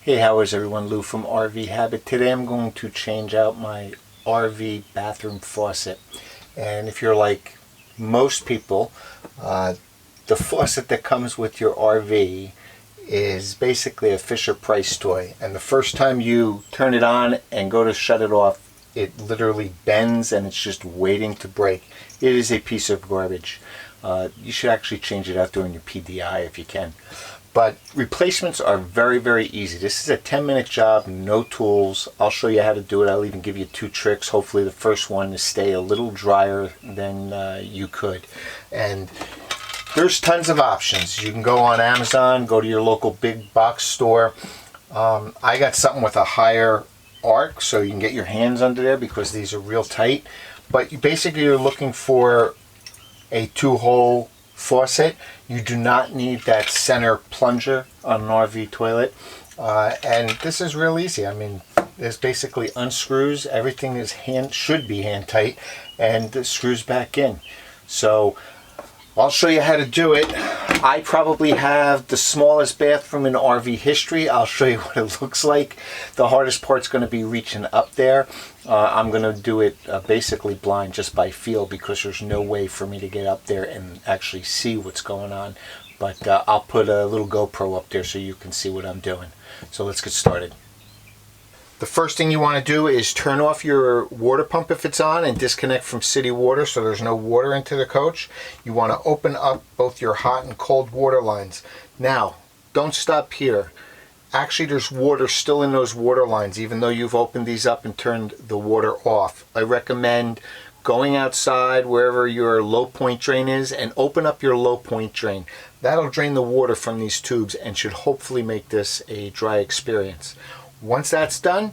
Hey, how is everyone? Lou from RV Habit. Today I'm going to change out my RV bathroom faucet. And if you're like most people, the faucet that comes with your RV is basically a Fisher-Price toy. And the first time you turn it on and go to shut it off, it literally bends and it's just waiting to break. It is a piece of garbage. You should actually change it out during your PDI if you can. But replacements are very, very easy. This is a 10-minute job, no tools. I'll show you how to do it. I'll even give you 2 tricks. Hopefully the first one is stay a little drier than you could. And there's tons of options. You can go on Amazon, go to your local big box store. I got something with a higher arc so you can get your hands under there because these are real tight. But basically you're looking for a 2-hole faucet. You do not need that center plunger on an RV toilet, and this is real easy. I mean, there's basically unscrews. Everything is should be hand tight, and it screws back in. So I'll show you how to do it. I probably have the smallest bathroom in RV history. I'll show you what it looks like. The hardest part's going to be reaching up there. I'm going to do it basically blind, just by feel, because there's no way for me to get up there and actually see what's going on. But I'll put a little GoPro up there so you can see what I'm doing. So let's get started. The first thing you want to do is turn off your water pump if it's on and disconnect from city water so there's no water into the coach. You want to open up both your hot and cold water lines. Now, don't stop here. Actually, there's water still in those water lines even though you've opened these up and turned the water off. I recommend going outside wherever your low point drain is and open up your low point drain. That'll drain the water from these tubes and should hopefully make this a dry experience. Once that's done,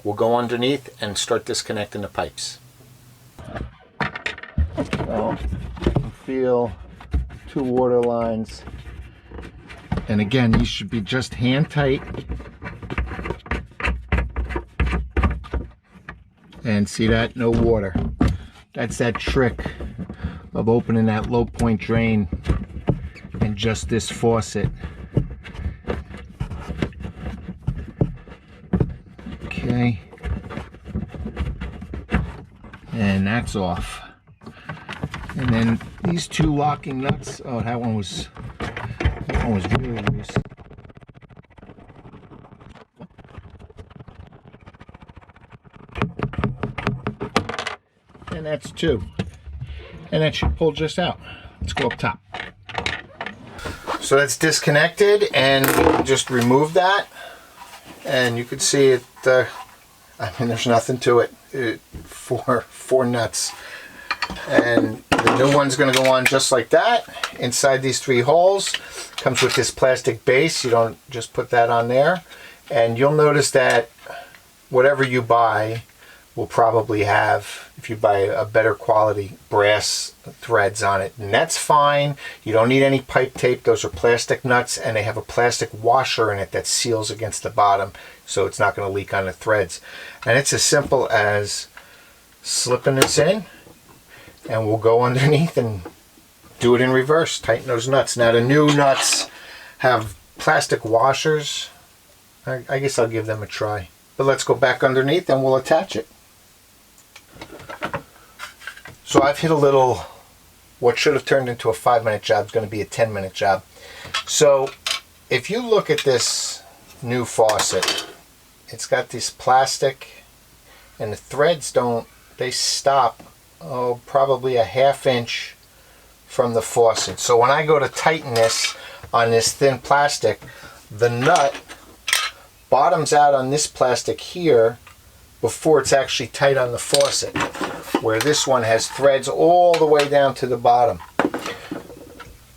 we'll go underneath and start disconnecting the pipes. So, you can feel 2 water lines. And again, these should be just hand tight. And see that? No water. That's that trick of opening that low point drain and just this faucet. Okay, and that's off. And then these 2 locking nuts. Oh, that one was really loose. And that's 2. And that should pull just out. Let's go up top. So that's disconnected, and we can just remove that. And you can see it, I mean, there's nothing to it. 4 nuts. And the new one's going to go on just like that. Inside these 3 holes. Comes with this plastic base. You don't just put that on there. And you'll notice that whatever you buy will probably have, if you buy a better quality, brass threads on it. And that's fine. You don't need any pipe tape. Those are plastic nuts, and they have a plastic washer in it that seals against the bottom so it's not going to leak on the threads. And it's as simple as slipping this in, and we'll go underneath and do it in reverse. Tighten those nuts. Now the new nuts have plastic washers. I guess I'll give them a try. But let's go back underneath and we'll attach it. So I've hit a little, what should have turned into a 5-minute job is going to be a 10-minute job. So if you look at this new faucet, it's got this plastic and the threads they stop, probably a 1/2 inch from the faucet. So when I go to tighten this on this thin plastic, the nut bottoms out on this plastic here before it's actually tight on the faucet, where this one has threads all the way down to the bottom.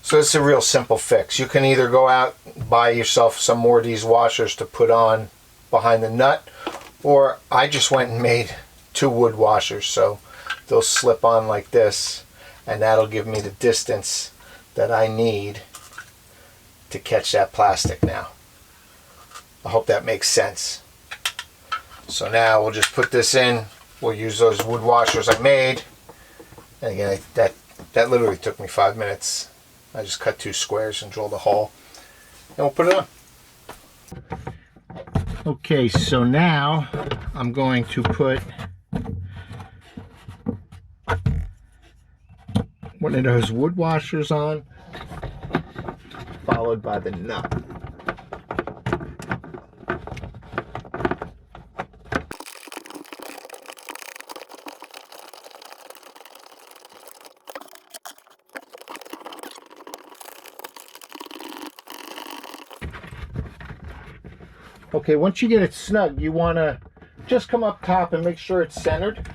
So it's a real simple fix. You can either go out and buy yourself some more of these washers to put on behind the nut, or I just went and made 2 wood washers, so they'll slip on like this, and that'll give me the distance that I need to catch that plastic now. I hope that makes sense. So now we'll just put this in. We'll use those wood washers I made. And again, that literally took me 5 minutes. I just cut 2 squares and drilled a hole. And we'll put it on. Okay, so now I'm going to put one of those wood washers on, followed by the nut. Okay, once you get it snug, you want to just come up top and make sure it's centered.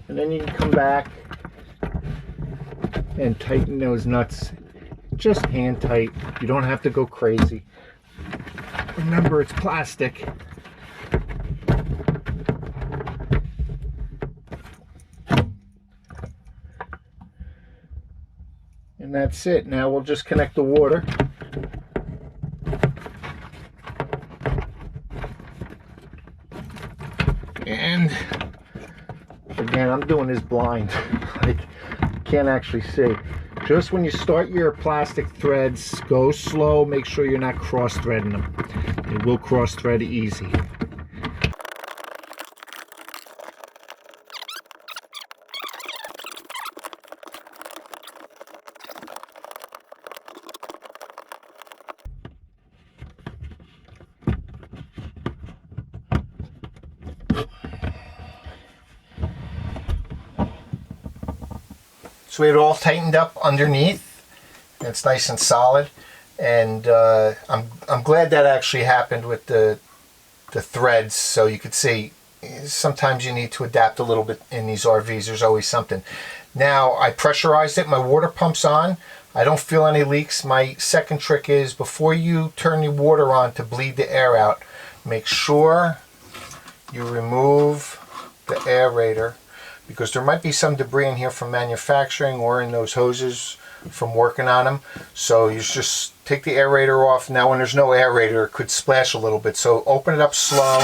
And then you can come back and tighten those nuts. Just hand tight. You don't have to go crazy. Remember, it's plastic. And that's it. Now we'll just connect the water. And again, I'm doing this blind. I can't actually see. Just when you start your plastic threads, go slow. Make sure you're not cross-threading them. They will cross-thread easy. So we have it all tightened up underneath. It's nice and solid, and I'm glad that actually happened with the threads. So you could see sometimes you need to adapt a little bit in these RVs. There's always something. Now I pressurized it. My water pump's on. I don't feel any leaks. My second trick is, before you turn the water on to bleed the air out, make sure you remove the aerator, because there might be some debris in here from manufacturing or in those hoses from working on them. So you just take the aerator off. Now when there's no aerator, it could splash a little bit. So open it up slow,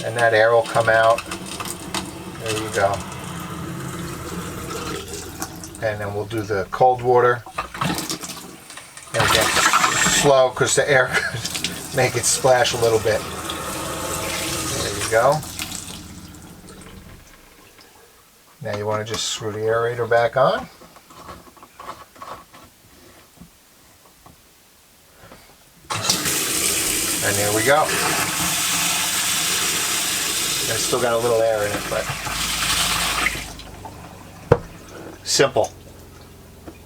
and that air will come out. There you go. And then we'll do the cold water. And again, slow, because the air could make it splash a little bit. There you go. Now you want to just screw the aerator back on. And there we go. And it's still got a little air in it, but simple.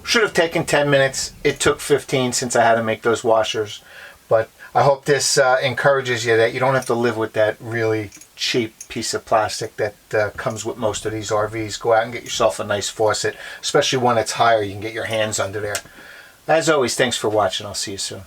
Should have taken 10 minutes. It took 15 since I had to make those washers. But I hope this encourages you that you don't have to live with that really cheap piece of plastic that comes with most of these RVs. Go out and get yourself a nice faucet, especially one that's higher. You can get your hands under there. As always, thanks for watching. I'll see you soon.